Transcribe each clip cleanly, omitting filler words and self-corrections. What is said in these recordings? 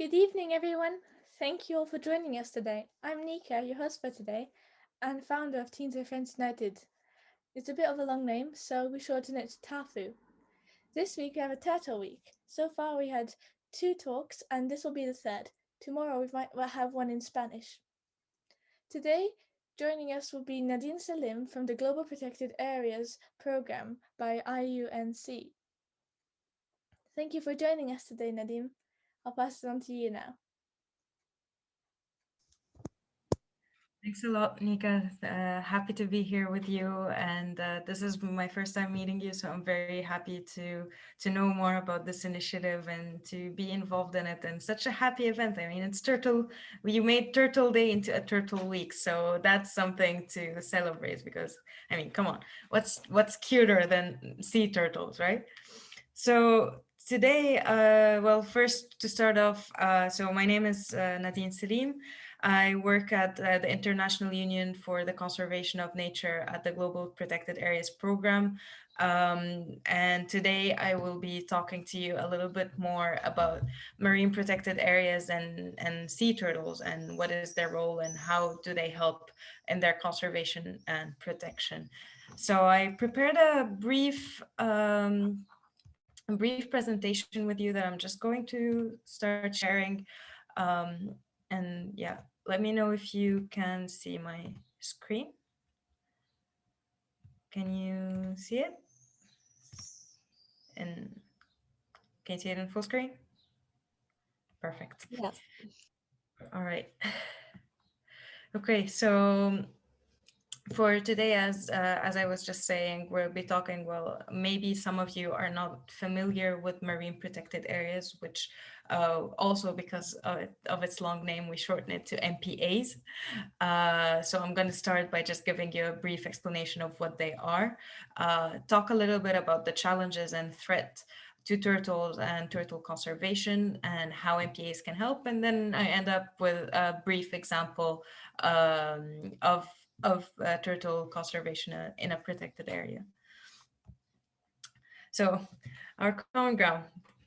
Good evening, everyone. Thank you all for joining us today. I'm Nika, your host for today, and founder of Teens and Friends United. It's a bit of a long name, so we shorten it to TAFU. This week we have a Turtle Week. So far we had 2 talks, and this will be the third. Tomorrow we might have one in Spanish. Today, joining us will be Nadine Selim from the Global Protected Areas Programme by IUCN. Thank you for joining us today, Nadine. I'll pass it on to you now. Thanks a lot, Nika. Happy to be here with you, and this is my first time meeting you, so I'm very happy to know more about this initiative and to be involved in it. And such a happy event. I mean, it's Turtle. You made Turtle Day into a Turtle Week, so that's something to celebrate. Because I mean, come on, what's cuter than sea turtles, right? So today, well, first to start off, so my name is Nadine Selim. I work at the International Union for the Conservation of Nature at the Global Protected Areas Program. And today I will be talking to you a little bit more about marine protected areas and sea turtles and what is their role and how do they help in their conservation and protection. So I prepared a brief presentation with you that I'm just going to start sharing. And yeah, let me know if you can see my screen. Can you see it? And can you see it in full screen? Perfect. Yeah. All right. Okay, so for today, as I was just saying, we'll be talking. Well, maybe some of you are not familiar with marine protected areas, which also because of its long name, we shorten it to MPAs. So I'm going to start by just giving you a brief explanation of what they are. Talk a little bit about the challenges and threat to turtles and turtle conservation and how MPAs can help, and then I end up with a brief example of turtle conservation in a protected area. So, our common ground.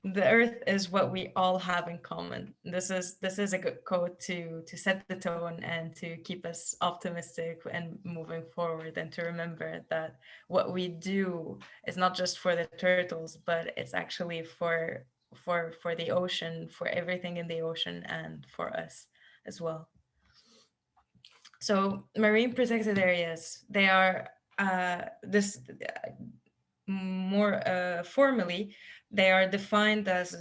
The Earth is what we all have in common. This is a good quote to set the tone and to keep us optimistic and moving forward, and to remember that what we do is not just for the turtles, but it's actually for the ocean, for everything in the ocean, and for us as well. So marine protected areas, they are this more formally, they are defined as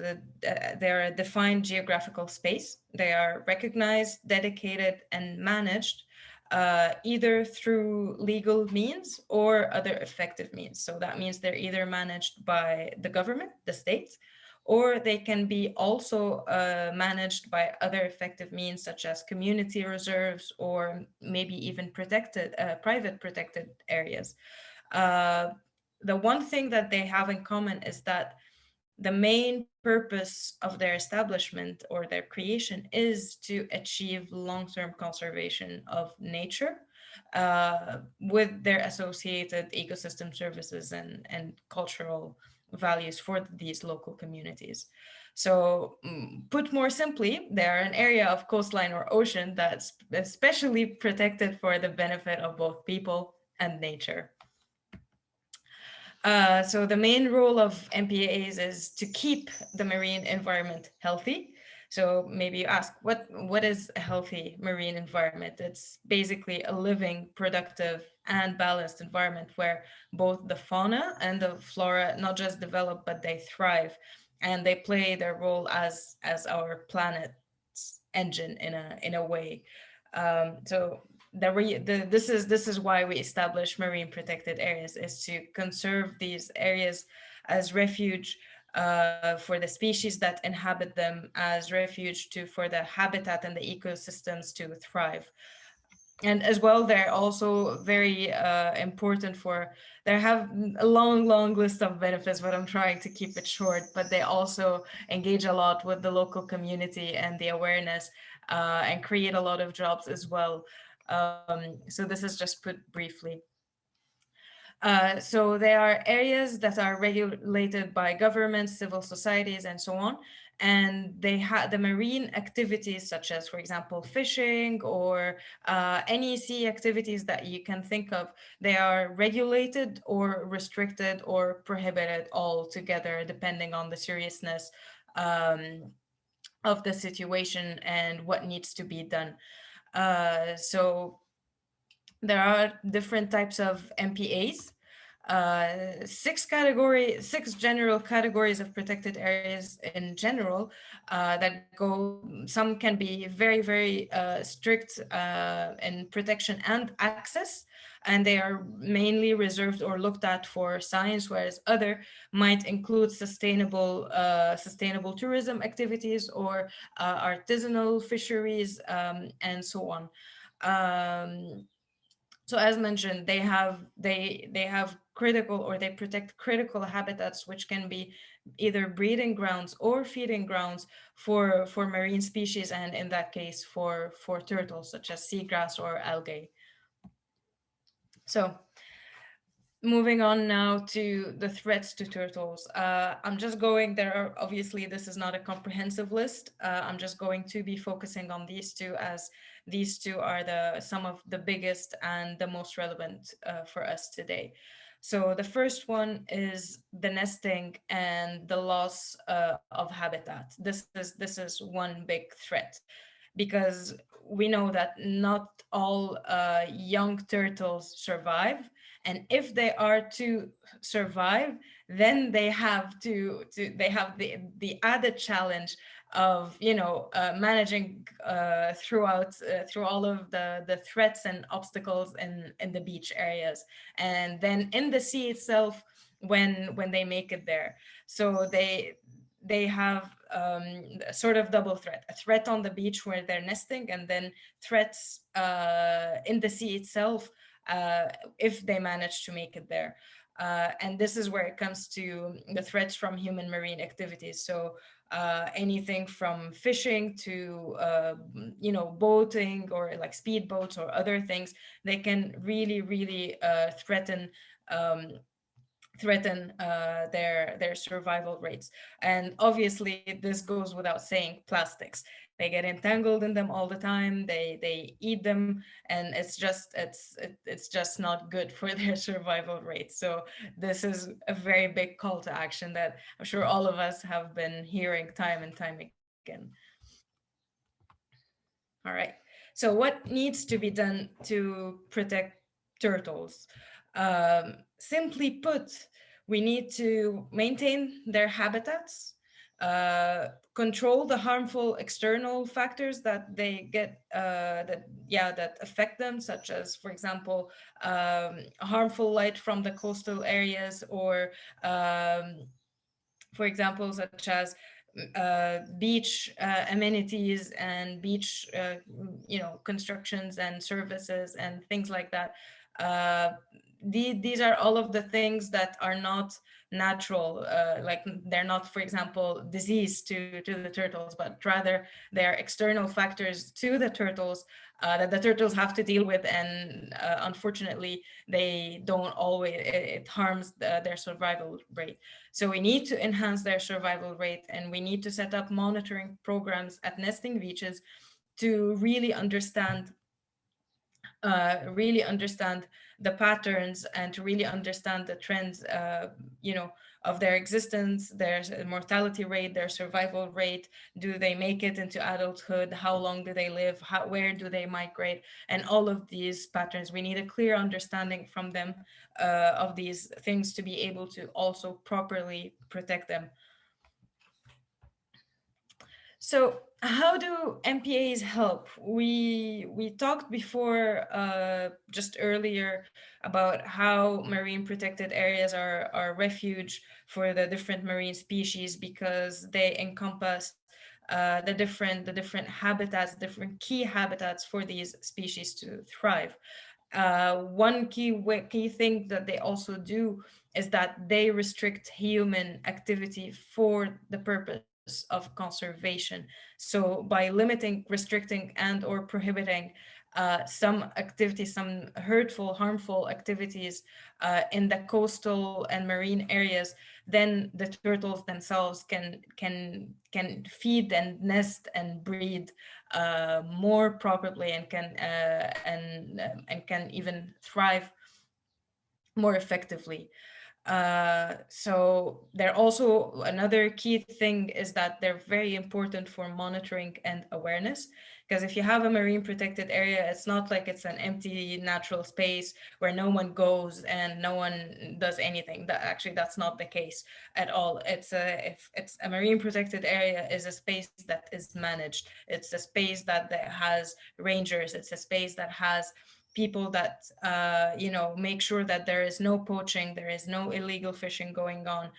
they are a defined geographical space. They are recognized, dedicated, and managed either through legal means or other effective means. So that means they're either managed by the government, the state, or they can be also managed by other effective means such as community reserves or maybe even protected private protected areas. Uh, the one thing that they have in common is that the main purpose of their establishment or their creation is to achieve long-term conservation of nature with their associated ecosystem services and cultural values for these local communities. So, put more simply, they are an area of coastline or ocean that's especially protected for the benefit of both people and nature. So the main role of MPAs is to keep the marine environment healthy. So maybe you ask, what is a healthy marine environment? It's basically a living, productive, and balanced environment where both the fauna and the flora not just develop, but they thrive, and they play their role as our planet's engine in a way. So this is why we establish marine protected areas, is to conserve these areas as refuge for the species that inhabit them, as refuge for the habitat and the ecosystems to thrive. And as well, they're also very important for, they have a long list of benefits, but I'm trying to keep it short. But they also engage a lot with the local community and the awareness, and create a lot of jobs as well. So this is just put briefly. So there are areas that are regulated by governments, civil societies, and so on. and they have the marine activities such as, for example, fishing or any sea activities that you can think of. They are regulated or restricted or prohibited altogether, depending on the seriousness um, of the situation and what needs to be done. So there are different types of MPAs. Six general categories of protected areas in general that go. Some can be very, very strict in protection and access, and they are mainly reserved or looked at for science, whereas other might include sustainable tourism activities or artisanal fisheries and so on. Um, so as mentioned, they have critical, or they protect critical habitats, which can be either breeding grounds or feeding grounds for marine species, and in that case for turtles such as seagrass or algae. So moving on now to the threats to turtles. I'm just going, there are obviously, this is not a comprehensive list. I'm just going to be focusing on these two, as these two are some of the biggest and the most relevant for us today. So the first one is the nesting and the loss of habitat. This is one big threat, because we know that not all young turtles survive, and if they are to survive, then they have the added challenge of managing through all of the threats and obstacles in the beach areas, and then in the sea itself when they make it there. So they have a sort of double threat: a threat on the beach where they're nesting, and then threats in the sea itself uh, if they manage to make it there. And this is where it comes to the threats from human marine activities. So anything from fishing to boating, or like speedboats or other things, they can really, really um, threaten their survival rates. And obviously, this goes without saying: plastics. They get entangled in them all the time. They eat them, and it's just not good for their survival rate. So this is a very big call to action that I'm sure all of us have been hearing time and time again. All right. So what needs to be done to protect turtles? Simply put, we need to maintain their habitats, control the harmful external factors that they get that affect them, such as, for example, harmful light from the coastal areas, or for example, such as beach amenities and beach, constructions and services and things like that. Uh, these are all of the things that are not natural, like they're not, for example, disease to the turtles, but rather they are external factors to the turtles that the turtles have to deal with, and unfortunately, they don't always. It harms their survival rate. So we need to enhance their survival rate, and we need to set up monitoring programs at nesting beaches to really understand the patterns, and to really understand the trends, of their existence, their mortality rate, their survival rate. Do they make it into adulthood? How long do they live? Where do they migrate? And all of these patterns, we need a clear understanding from them of these things to be able to also properly protect them. So, how do MPAs help? We talked before, just earlier, about how marine protected areas are refuge for the different marine species, because they encompass the different habitats, different key habitats for these species to thrive. One key thing that they also do is that they restrict human activity for the purpose of conservation. So by limiting, restricting, and or prohibiting some activities, some hurtful, harmful activities in the coastal and marine areas, then the turtles themselves can feed and nest and breed more properly, and can even thrive more effectively. So they're also, another key thing is that they're very important for monitoring and awareness. Because if you have a marine protected area, it's not like it's an empty natural space where no one goes and no one does anything. That actually, that's not the case at all. If it's a marine protected area, is a space that is managed. It's a space that has rangers. It's a space that has people that make sure that there is no poaching, there is no illegal fishing going on,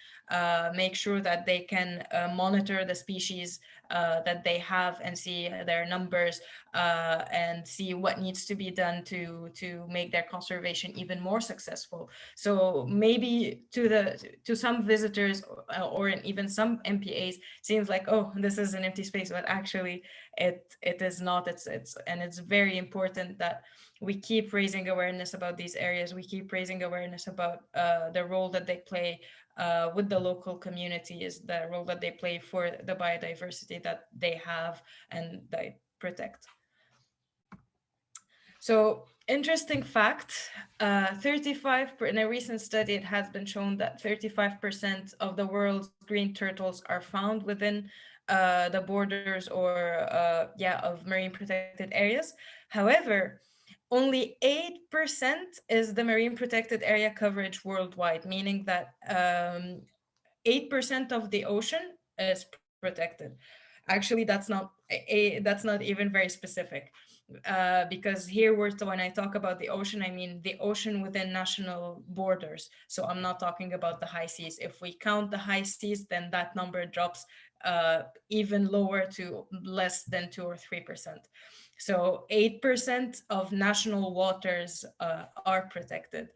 make sure that they can monitor the species that they have and see their numbers, and see what needs to be done to make their conservation even more successful. So maybe to some visitors, or even some MPAs, seems like, oh, this is an empty space, but actually it is not. It's very important that we keep raising awareness about these areas. We keep raising awareness about the role that they play with the local communities, the role that they play for the biodiversity that they have and they protect. So, interesting fact, 35 in a recent study, it has been shown that 35% of the world's green turtles are found within the borders, or of marine protected areas. However, only 8% is the marine protected area coverage worldwide, meaning that 8% of the ocean is protected. Actually, that's not even very specific, because here when I talk about the ocean, I mean the ocean within national borders. So I'm not talking about the high seas. If we count the high seas, then that number drops even lower to less than 2 or 3%. So 8% of national waters are protected.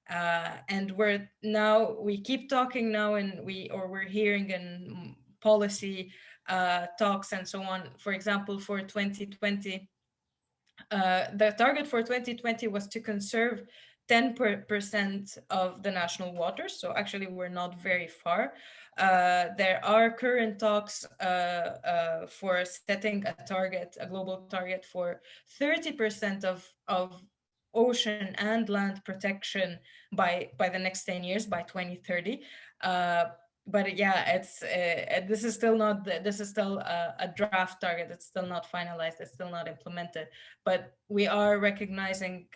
And we keep talking now, and we're hearing in policy talks and so on. For example, for 2020, the target for 2020 was to conserve 10% of the national waters. So actually, we're not very far. There are current talks for setting a global target for 30% of ocean and land protection by the next 10 years, by 2030. But yeah, this is still a draft target. It's still not finalized, it's still not implemented, but we are recognizing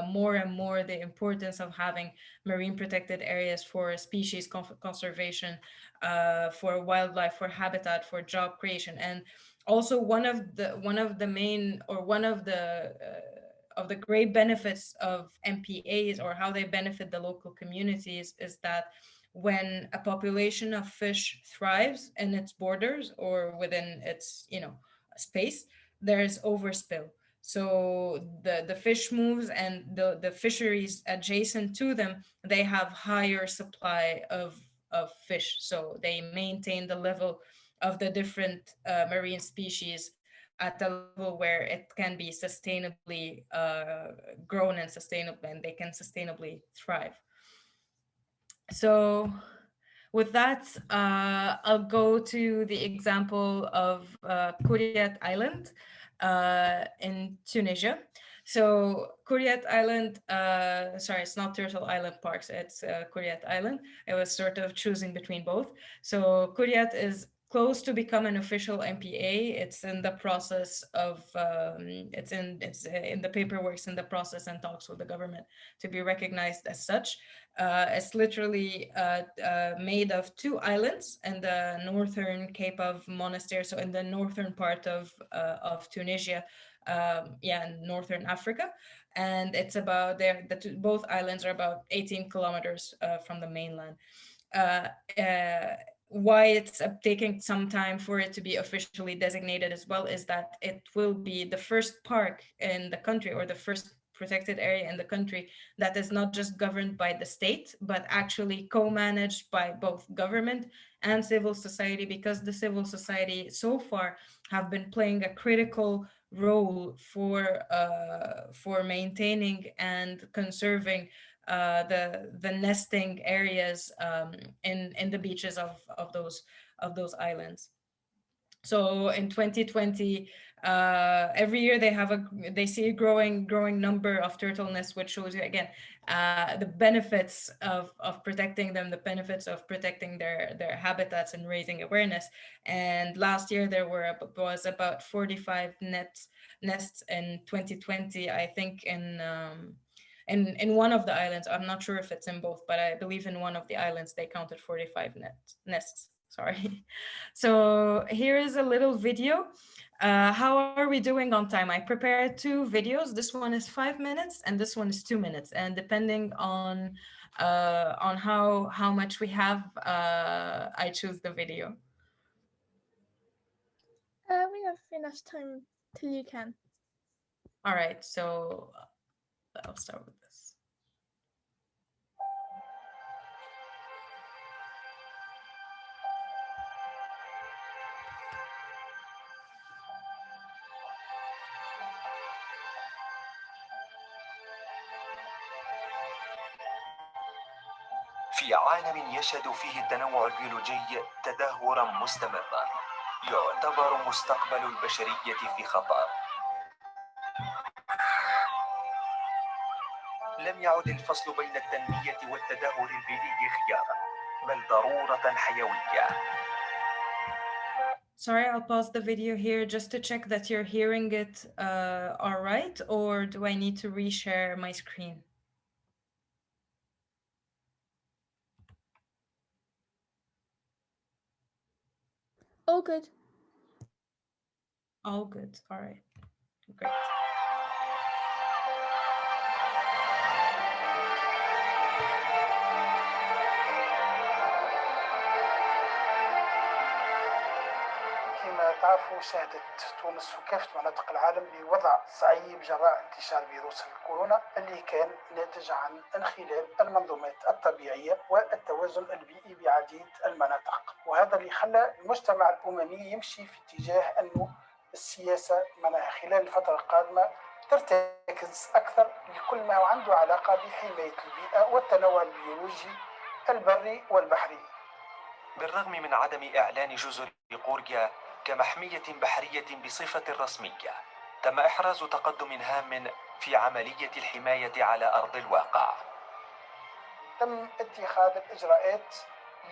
more and more the importance of having marine protected areas for species conservation, for wildlife, for habitat, for job creation. And also, one of the main, or one of the great benefits of MPAs, or how they benefit the local communities, is that when a population of fish thrives in its borders, or within its space, there is overspill. So the fish moves, and the fisheries adjacent to them, they have higher supply of fish, so they maintain the level of the different marine species at a level where it can be sustainably grown and sustainable, and they can sustainably thrive. So with that, I'll go to the example of Kuryat Island in Tunisia. So Kuryat Island, sorry, it's not Turtle Island Parks, it's Kuryat Island. I was sort of choosing between both. So Kuryat is close to become an official MPA. It's in the process of, it's in the paperwork, in the process and talks with the government to be recognized as such. It's literally made of two islands in the northern Cape of Monastir, so in the northern part of Tunisia, in northern Africa, and it's about there. Both islands are about 18 kilometers from the mainland. Uh, uh, why it's taking some time for it to be officially designated as well is that it will be the first park in the country, or the first protected area in the country, that is not just governed by the state, but actually co-managed by both government and civil society, because the civil society so far have been playing a critical role for maintaining and conserving the nesting areas in the beaches of those islands. So in 2020, every year they see a growing number of turtle nests, which shows you again the benefits of protecting them, the benefits of protecting their habitats and raising awareness. And last year there was about 45 nests in 2020, I think, in one of the islands. I'm not sure if it's in both, but I believe in one of the islands they counted 45 nests. Sorry. So here is a little video. How are we doing on time? I prepared two videos. This one is 5 minutes and this one is 2 minutes. And depending on how much we have, I choose the video. We have enough time till you can. All right, so I'll start with this. في عالم يشهد فيه التنوع البيولوجي تدهورا مستمرا، يعتبر مستقبل البشرية في خطر. لم يعد الفصل بين التنمية والتدهور البيئي خيارا، بل ضرورة حيوية. Sorry, I'll pause the video here just to check that you're hearing it all right, or do I need to reshare my screen? All good. All good. All right. Great. كما تعرفوا شهدت تونس وكافة مناطق العالم بوضع صعيب جراء انتشار فيروس الكورونا اللي كان ناتج عن انخلال المنظومات الطبيعية والتوازن البيئي بعديد المناطق، وهذا اللي خلى المجتمع الأممي يمشي في اتجاه أنه السياسة خلال الفترة القادمة ترتكز أكثر لكل ما عنده علاقة بحماية البيئة والتنوع البيولوجي البري والبحري. بالرغم من عدم إعلان جزر قوريا كمحمية بحرية بصفة رسمية، تم إحراز تقدم هام في عملية الحماية على أرض الواقع. تم اتخاذ الإجراءات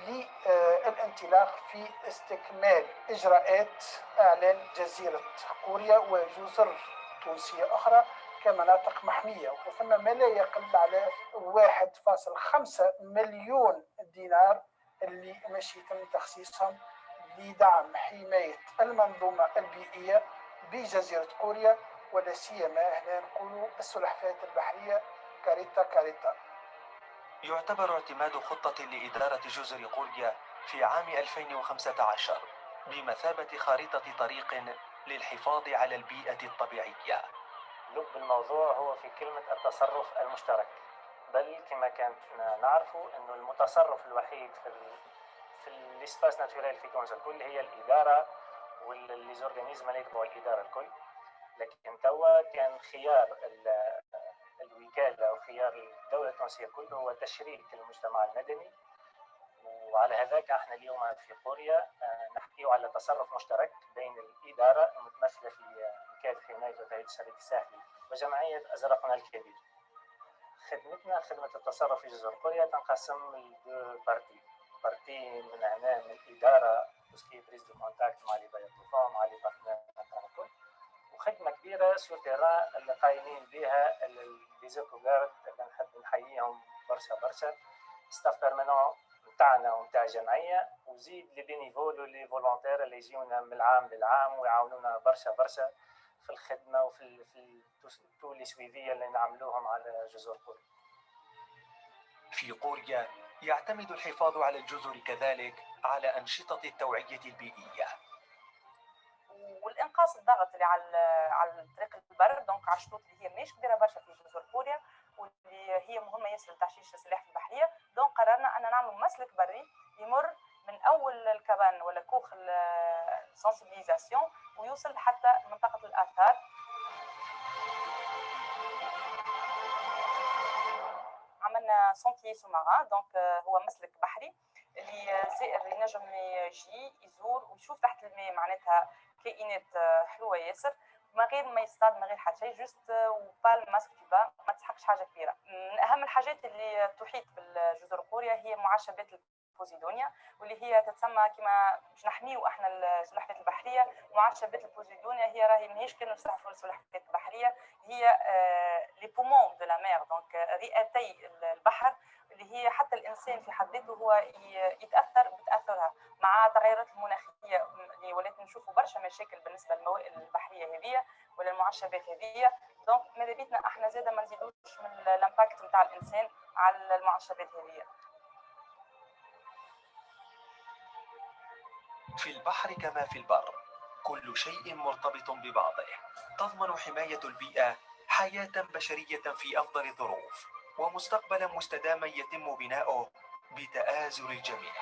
للانطلاق في استكمال إجراءات إعلان جزيرة قوريا وجزر تونسية أخرى كمناطق محمية، وثم ما لا يقل على 1.5 مليون دينار اللي ماشي يتم تخصيصهم لدعم حماية المنظومة البيئية بجزيرة قوريا، ولا سيما هنا نقولوا السلحفاة البحرية كاريتا. يعتبر اعتماد خطة لإدارة جزر قوريا في عام 2015 بمثابة خارطة طريق للحفاظ على البيئة الطبيعية. لب الموضوع هو في كلمة التصرف المشترك، بل كما كانت نعرفوا أنه المتصرف الوحيد في الاسباس ناتوريل في تونس الكل هي الإدارة والليزورغانيزم اللي يتبعوا الإدارة الكل، لكن توا كان خيار الوكالة أو خيار الدولة التونسية كله هو تشريك المجتمع المدني. وعلى هذاك احنا اليوم في قوريا نحكيو على تصرف مشترك بين الإدارة المتمثلة في وكالة حماية وتهيئة الشريك الساحلي وجمعية أزرقنا الكبير. خدمتنا خدمة التصرف في جزر قوريا تنقسم بارتي من هنا من الإدارة وسكي بريز دو كونتاكت مع لي بايوتوفون مع لي بارتنير الكل، وخدمة كبيرة سور تيران اللي قايمين بها ليزيكو غارد اللي نحب نحييهم برشا ستاف بيرمانون نتاعنا ونتاع الجمعية، وزيد لي بينيفول ولي فولونتير اللي يجيونا من العام للعام ويعاونونا برشا في الخدمة وفي تو لي سويفية اللي نعملوهم على جزر قوريا. في قوريا يعتمد الحفاظ على الجزر كذلك على أنشطة التوعية البيئية والانقاص الضغط اللي على طريق البر، دونك على الشطوط اللي هي مش كبيره برشا في جزر قوريا واللي هي مهمه ياسر لتعشيش السلاحف البحريه. دونك قررنا ان نعمل مسلك بري يمر من اول الكبان ولا كوخ السنسيبيليزاسيون ويوصل حتى منطقه الاثار. عملنا عندنا سنتي سوماران دونك هو مسلك بحري اللي زائر ينجم يجي يزور ويشوف تحت الماء معناتها كائنات حلوه ياسر من غير ما يصطاد من غير حتى شيء جوست وبال ماسك تبا ما تسحقش حاجه كبيره. من اهم الحاجات اللي تحيط بالجزر القوريه هي معشبات البوزيدونيا واللي هي تتسمى كما باش نحميو احنا السلحفات البحريه. معشبات البوزيدونيا هي راهي ماهيش كانوا يستعرفوا السلحفات البحريه، هي لي بومون دو لا مير دونك رئتي البحر اللي هي حتى الانسان في حد ذاته هو يتاثر بتاثرها مع التغيرات المناخيه اللي ولات نشوفوا برشا مشاكل بالنسبه للموائل البحريه هذه ولا المعشبات هذه. دونك ماذا بيتنا احنا زاده ما نزيدوش من الامباكت نتاع الانسان على المعشبات هذه. في البحر كما في البر كل شيء مرتبط ببعضه. تضمن حماية البيئة حياة بشرية في أفضل الظروف ومستقبلا مستداما يتم بناؤه بتآزر الجميع.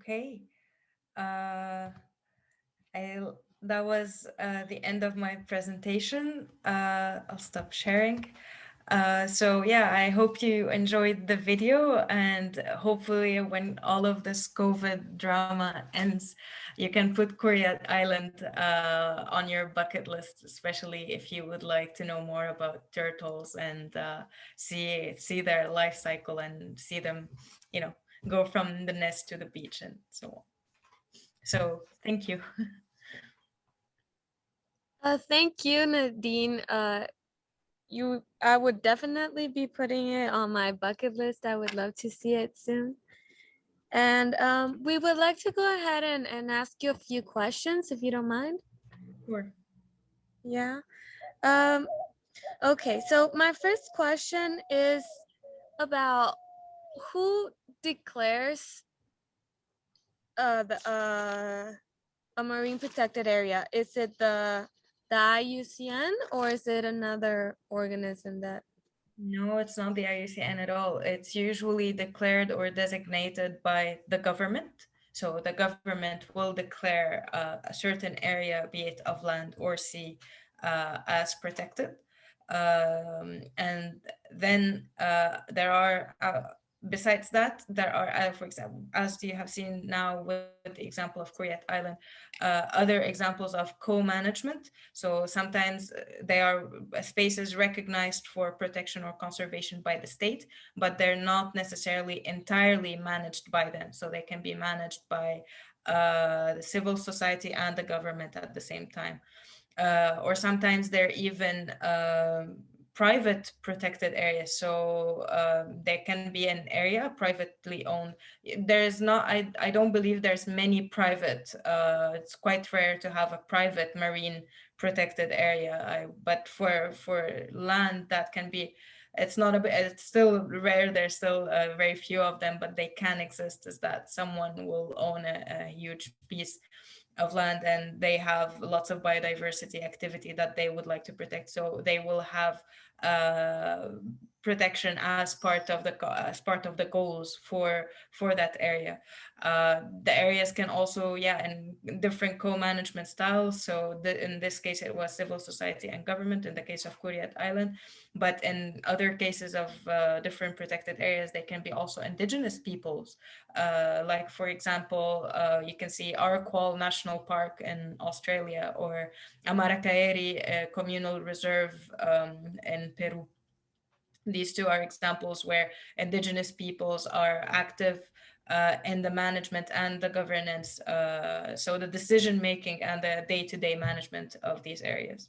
Okay. That was the end of my presentation. I'll stop sharing. So yeah, I hope you enjoyed the video, and hopefully when all of this COVID drama ends, you can put Korea Island on your bucket list, especially if you would like to know more about turtles and see their life cycle and see them, go from the nest to the beach and so on. So thank you. Thank you, Nadine. I would definitely be putting it on my bucket list. I would love to see it soon. And we would like to go ahead and ask you a few questions, if you don't mind. Sure. Yeah. Okay, so my first question is about who declares a marine protected area. Is it the IUCN or is it another organism that? No, it's not the IUCN at all. It's usually declared or designated by the government. So the government will declare a certain area, be it of land or sea, as protected. And then there are, besides that, there are, for example, as you have seen now with the example of Korea Island, other examples of co-management. So sometimes they are spaces recognized for protection or conservation by the state, but they're not necessarily entirely managed by them. So they can be managed by the civil society and the government at the same time. Or sometimes they're even private protected areas. So there can be an area privately owned. There's not, I don't believe there's many private, it's quite rare to have a private marine protected area. But for land that can be, it's still rare. There's still very few of them, but they can exist, is that someone will own a huge piece of land and they have lots of biodiversity activity that they would like to protect. So they will have protection as part of the goals for that area. The areas can also, in different co-management styles. So in this case, it was civil society and government in the case of Korea Island. But in other cases of different protected areas, they can be also indigenous peoples. Like, for example, you can see Arqual National Park in Australia or Amarakaeri Communal Reserve in Peru. These two are examples where indigenous peoples are active in the management and the governance, so the decision making and the day-to-day management of these areas.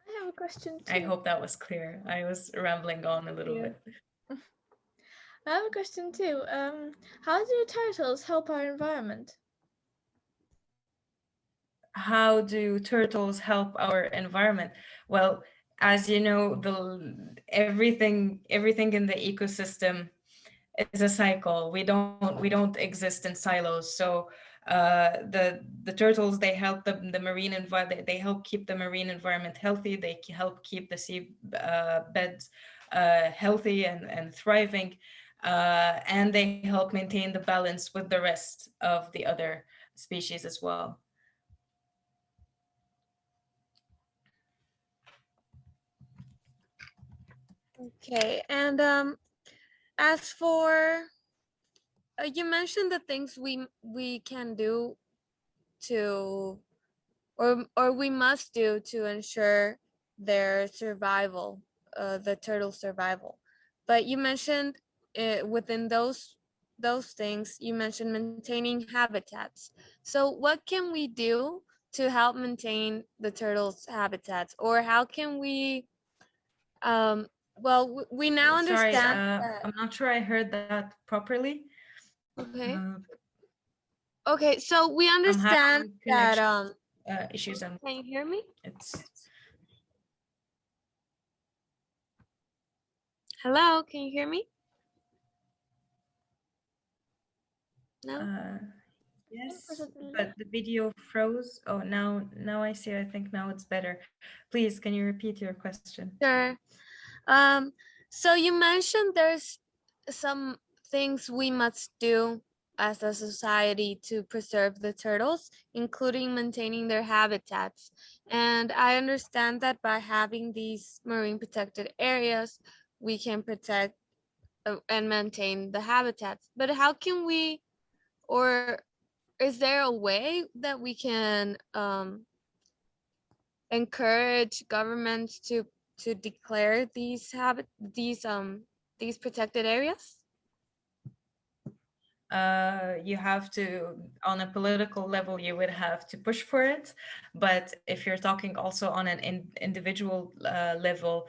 I have a question too. I hope that was clear. I was rambling on a little bit. I have a question too. How do turtles help our environment? How do turtles help our environment? Well, as you know, everything in the ecosystem is a cycle. We don't exist in silos. So The turtles, they help the marine environment. They help keep the marine environment healthy. They help keep the sea beds healthy and thriving, and they help maintain the balance with the rest of the other species as well. Okay, and as for you mentioned the things we can do to or we must do to ensure their survival, the turtle survival. But you mentioned within those things, you mentioned maintaining habitats. So what can we do to help maintain the turtles' habitats, or how can we? Well, we now Sorry, understand that. I'm not sure I heard that properly. Okay. Uh, Okay, so we I'm understand having that. connection issues, and Can you hear me? it's Hello, can you hear me? No. yes, but the video froze. Oh, now I see. I think now it's better. Please, can you repeat your question? Sure. Um, so you mentioned there's some things we must do as a society to preserve the turtles, including maintaining their habitats. And I understand that by having these marine protected areas, we can protect and maintain the habitats. But how can we, or is there a way that we can encourage governments to declare these protected areas? You have to, on a political level, you would have to push for it. But if you're talking also on an individual level,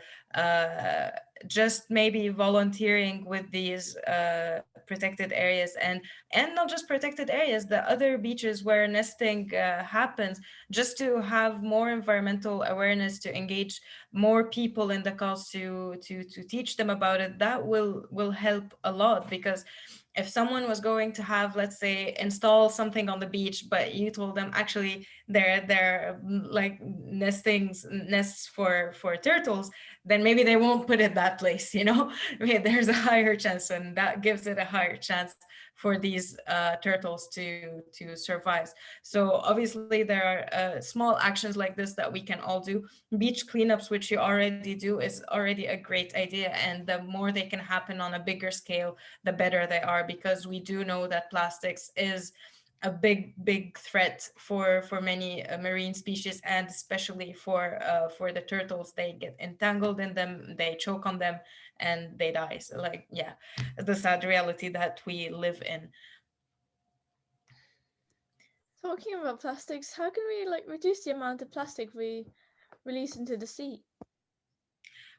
just maybe volunteering with these protected areas, and not just protected areas, the other beaches where nesting happens, just to have more environmental awareness, to engage more people in the cause, to teach them about it, that will help a lot. Because if someone was going to have, let's say, install something on the beach, but you told them actually they're like nests for turtles, then maybe they won't put it that place, you know. I mean, there's a higher chance, and that gives it a higher chance for these turtles to survive. So obviously there are small actions like this that we can all do. Beach cleanups, which you already do, is already a great idea, and the more they can happen on a bigger scale, the better they are, because we do know that plastics is a big threat for many marine species, and especially for the turtles. They get entangled in them, they choke on them, and they die. So, like, yeah, the sad reality that we live in. Talking about plastics, how can we reduce the amount of plastic we release into the sea?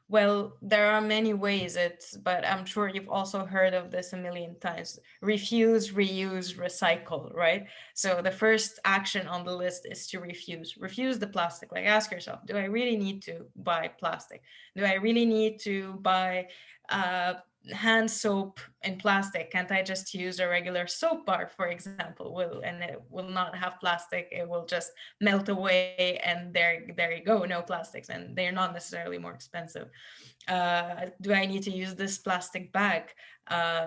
Well, there are many ways, but I'm sure you've also heard of this a million times. Refuse, reuse, recycle, right? So the first action on the list is to refuse. Refuse the plastic. Like, ask yourself, do I really need to buy plastic? Do I really need to buy uh, hand soap in plastic? Can't I just use a regular soap bar, for example? And it will not have plastic. It will just melt away, and there you go, no plastics, and they're not necessarily more expensive. Do I need to use this plastic bag?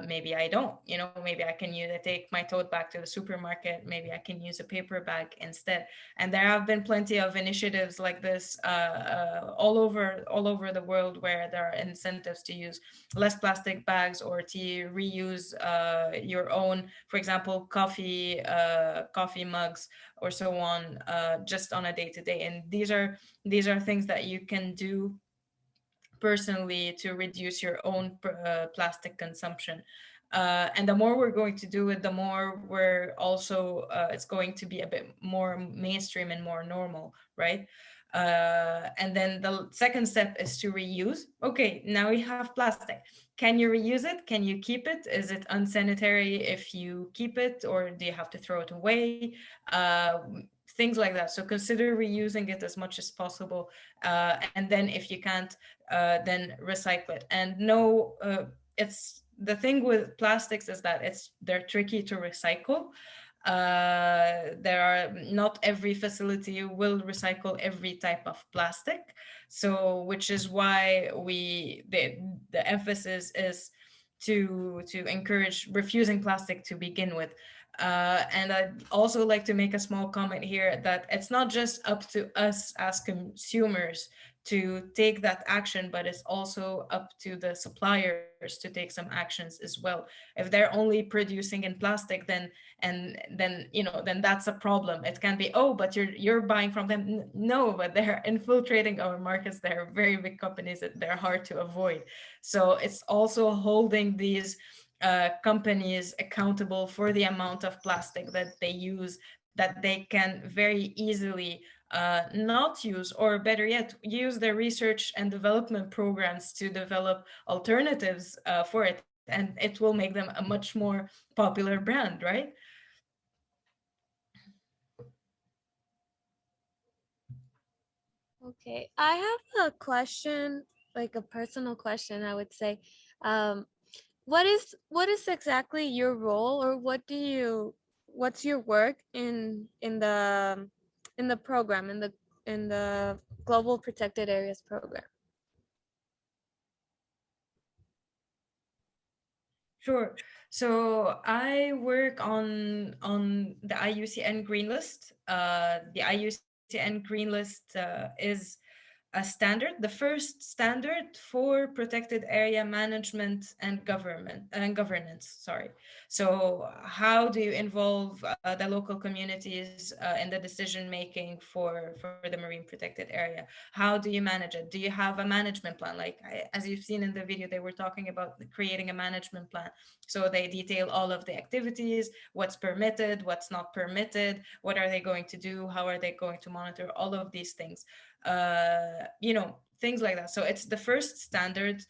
Maybe I don't. You know, maybe I can take my tote bag to the supermarket. Maybe I can use a paper bag instead. And there have been plenty of initiatives like this all over the world, where there are incentives to use less plastic bags, or to reuse your own, for example, coffee mugs or so on, just on a day-to-day. And these are things that you can do personally to reduce your own plastic consumption. And the more we're going to do it, the more we're also, it's going to be a bit more mainstream and more normal, right? And then the second step is to reuse. Okay, now we have plastic. Can you reuse it? Can you keep it? Is it unsanitary if you keep it, or do you have to throw it away? Things like that. So consider reusing it as much as possible. And then if you can't, then recycle it. And no, it's the thing with plastics is that they're tricky to recycle. There are not every facility will recycle every type of plastic, so which is why the emphasis is to encourage refusing plastic to begin with. And I'd also like to make a small comment here that it's not just up to us as consumers to take that action, but it's also up to the suppliers to take some actions as well. If they're only producing in plastic, then then that's a problem. It can be, oh, but you're buying from them. No, but they're infiltrating our markets. They're very big companies that they're hard to avoid. So it's also holding these companies accountable for the amount of plastic that they use, that they can very easily not use, or better yet, use their research and development programs to develop alternatives for it. And it will make them a much more popular brand, right? Okay, I have a question, like a personal question, I would say. Um, what is exactly your role, or what's your work in the program, in the Global Protected Areas program? Sure. So I work on the IUCN Green List. The IUCN Green List is a standard, the first standard for protected area management and governance. Sorry. So how do you involve the local communities in the decision making for the marine protected area? How do you manage it? Do you have a management plan? Like as you've seen in the video, they were talking about creating a management plan. So they detail all of the activities, what's permitted, what's not permitted, what are they going to do, how are they going to monitor all of these things. Things like that. So it's the first standard,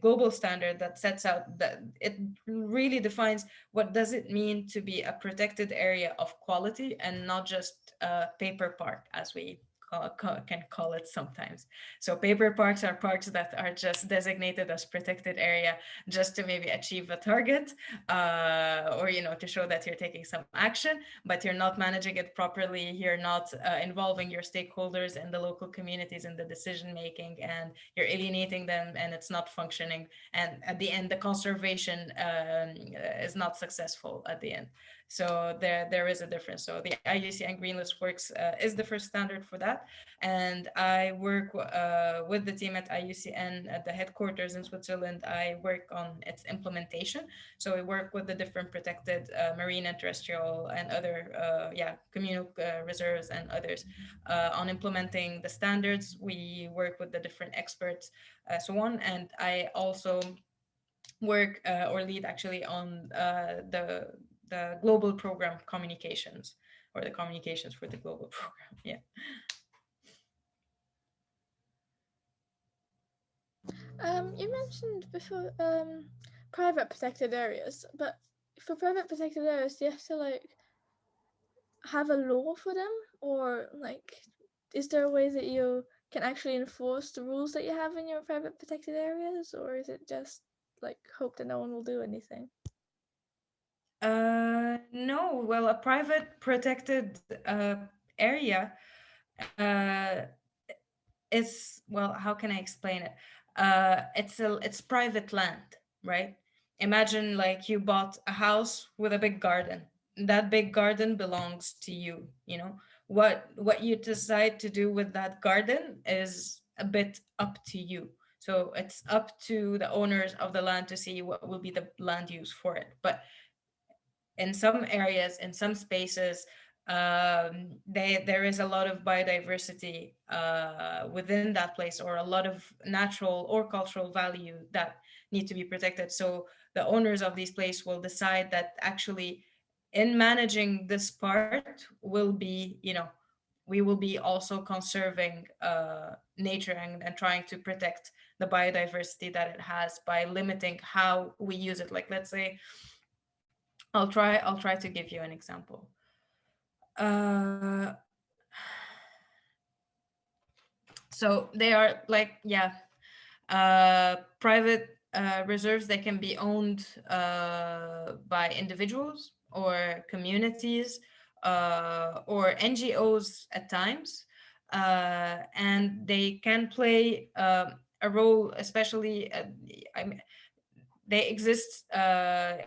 global standard, that sets out that it really defines what does it mean to be a protected area of quality, and not just a paper park, as we can call it sometimes. So paper parks are parks that are just designated as protected area just to maybe achieve a target, or to show that you're taking some action, but you're not managing it properly. You're not involving your stakeholders and the local communities in the decision making, and you're alienating them, and it's not functioning. And at the end, the conservation is not successful at the end. So there is a difference. So the IUCN Green List works is the first standard for that, and I work with the team at IUCN at the headquarters in Switzerland. I work on its implementation. So we work with the different protected marine and terrestrial and other communal reserves and others on implementing the standards. We work with the different experts, so on, and I also work or lead actually on the global program communications, or the communications for the global program. Yeah. You mentioned before private protected areas, but for private protected areas, do you have to like have a law for them, or like is there a way that you can actually enforce the rules that you have in your private protected areas, or is it just like hope that no one will do anything? No. Well, a private protected area is, well, how can I explain it? It's private land, right? Imagine like you bought a house with a big garden. That big garden belongs to you, you know. What you decide to do with that garden is a bit up to you. So it's up to the owners of the land to see what will be the land use for it. But in some areas, in some spaces, there is a lot of biodiversity within that place, or a lot of natural or cultural value that need to be protected. So the owners of these places will decide that actually, in managing this part, will be, we will be also conserving nature, and trying to protect the biodiversity that it has by limiting how we use it. Like, let's say, I'll try to give you an example. Uh, so they are like, private reserves. They can be owned by individuals, or communities or NGOs at times, and they can play a role, especially I mean, they exist,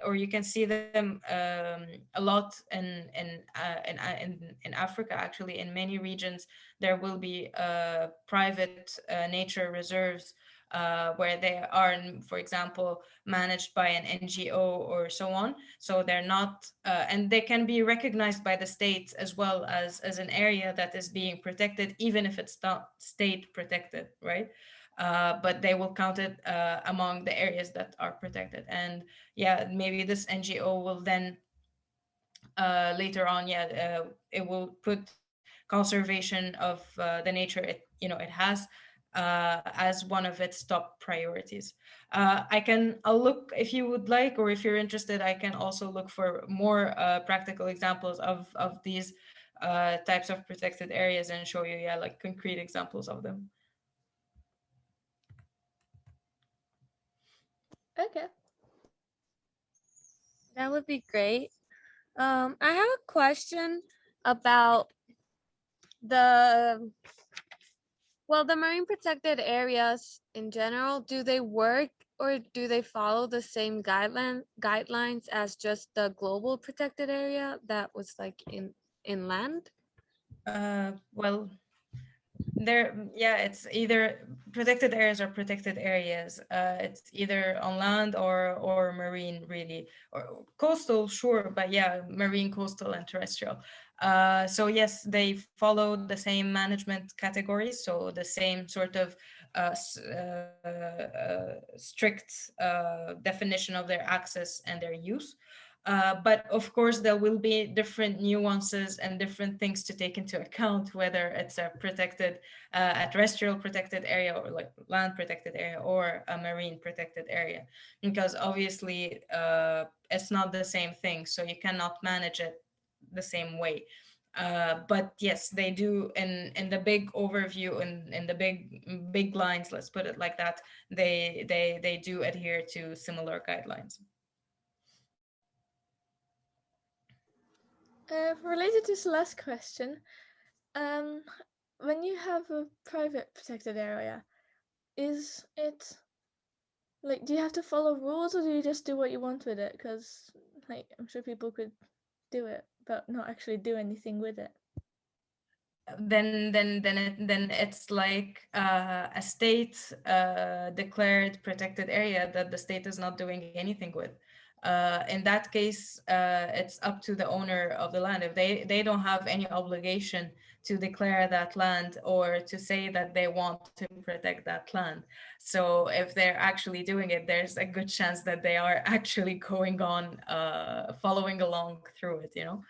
or you can see them a lot in Africa. Actually, in many regions, there will be private nature reserves where they are, for example, managed by an NGO or so on. So they're not, and they can be recognized by the state as well as an area that is being protected, even if it's not state protected, right? But they will count it among the areas that are protected. And yeah, maybe this NGO will then later on, it will put conservation of the nature it has as one of its top priorities. I'll look, if you would like, or if you're interested, I can also look for more practical examples of these types of protected areas and show you, yeah, like concrete examples of them. Okay. That would be great. I have a question about the the marine protected areas in general. Do they work or do they follow the same guidelines as just the global protected area that was like in inland? Well, it's either protected areas or protected areas. It's either on land or marine, really, or coastal, sure, but yeah, marine, coastal, and terrestrial. So yes, they follow the same management categories, so the same sort of strict definition of their access and their use. But of course, there will be different nuances and different things to take into account, whether it's a protected, a terrestrial protected area, or like land protected area, or a marine protected area, because obviously it's not the same thing. So you cannot manage it the same way. But yes, they do in the big overview, in the big lines, let's put it like that. They do adhere to similar guidelines. Related to Celeste's question, um, when you have a private protected area, is it like, do you have to follow rules or do you just do what you want with it? Because like, I'm sure people could do it but not actually do anything with it. Then it's like a state declared protected area that the state is not doing anything with. In that case, it's up to the owner of the land. If they don't have any obligation to declare that land or to say that they want to protect that land. So if they're actually doing it, there's a good chance that they are actually going on following along through it, you know.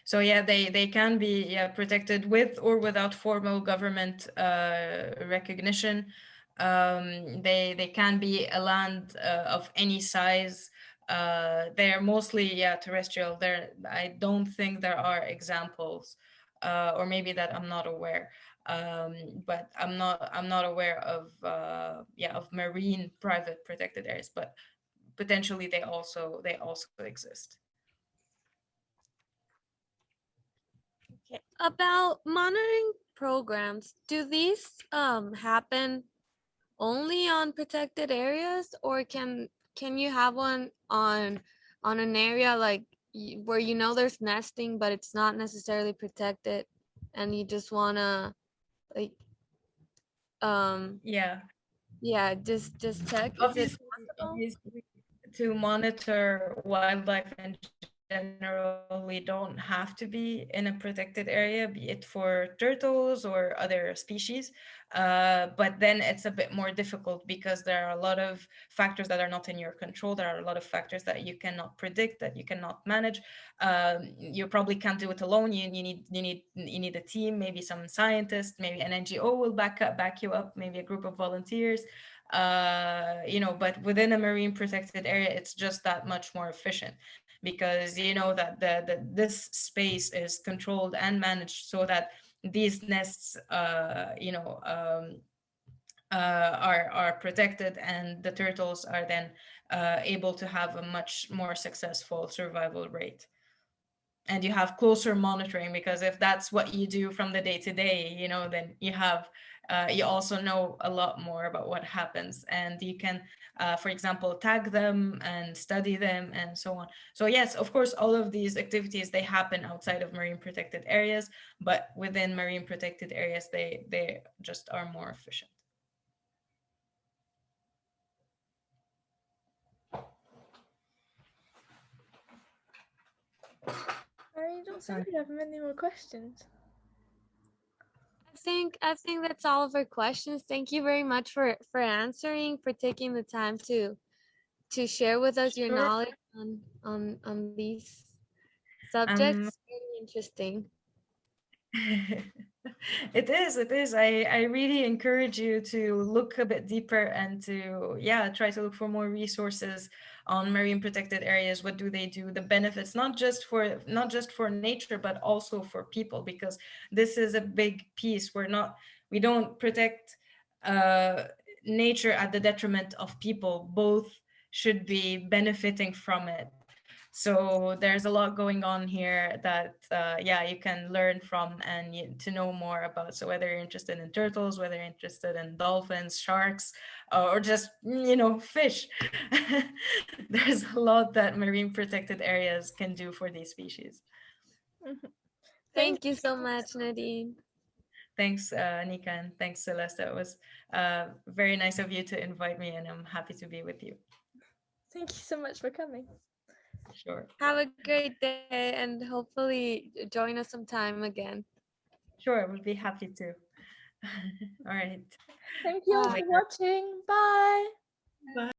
So yeah, they can be protected with or without formal government recognition. They can be a land of any size. They're mostly terrestrial. I don't think there are examples, or maybe that I'm not aware. But I'm not aware of marine private protected areas, but potentially they also exist. Okay. About monitoring programs, do these happen only on protected areas, or can you have one on an area like where you know there's nesting but it's not necessarily protected and you just want to like Yeah. just check? Is it possible? Obviously, to monitor wildlife in general, we don't have to be in a protected area, be it for turtles or other species. But then it's a bit more difficult because there are a lot of factors that are not in your control. There are a lot of factors that you cannot predict, that you cannot manage. You probably can't do it alone. You need a team, maybe some scientists, maybe an NGO will back you up, maybe a group of volunteers. But within a marine protected area, it's just that much more efficient because you know that this space is controlled and managed so that these nests are protected, and the turtles are then able to have a much more successful survival rate. And you have closer monitoring, because if that's what you do from the day to day, you know, then you have you also know a lot more about what happens, and you can for example tag them and study them and so on. So yes, of course, all of these activities, they happen outside of marine protected areas, but within marine protected areas they just are more efficient. I don't think we have many more questions. I think that's all of our questions. Thank you very much for answering, for taking the time to share with us your Sure. knowledge on these subjects. Very interesting. It is. I really encourage you to look a bit deeper and to, yeah, try to look for more resources on marine protected areas. What do they do? The benefits, not just for nature, but also for people, because this is a big piece. We don't protect nature at the detriment of people. Both should be benefiting from it. So there's a lot going on here that yeah, you can learn from and to know more about. So whether you're interested in turtles, whether you're interested in dolphins, sharks, or just, you know, fish, there's a lot that marine protected areas can do for these species. Thank you so much, Nadine. Thanks, Nika, and thanks, Celeste. It was very nice of you to invite me, and I'm happy to be with you. Thank you so much for coming. Sure. Have a great day, and hopefully join us sometime again. Sure, we'll be happy to. All right. Thank you all for watching. Bye. Bye.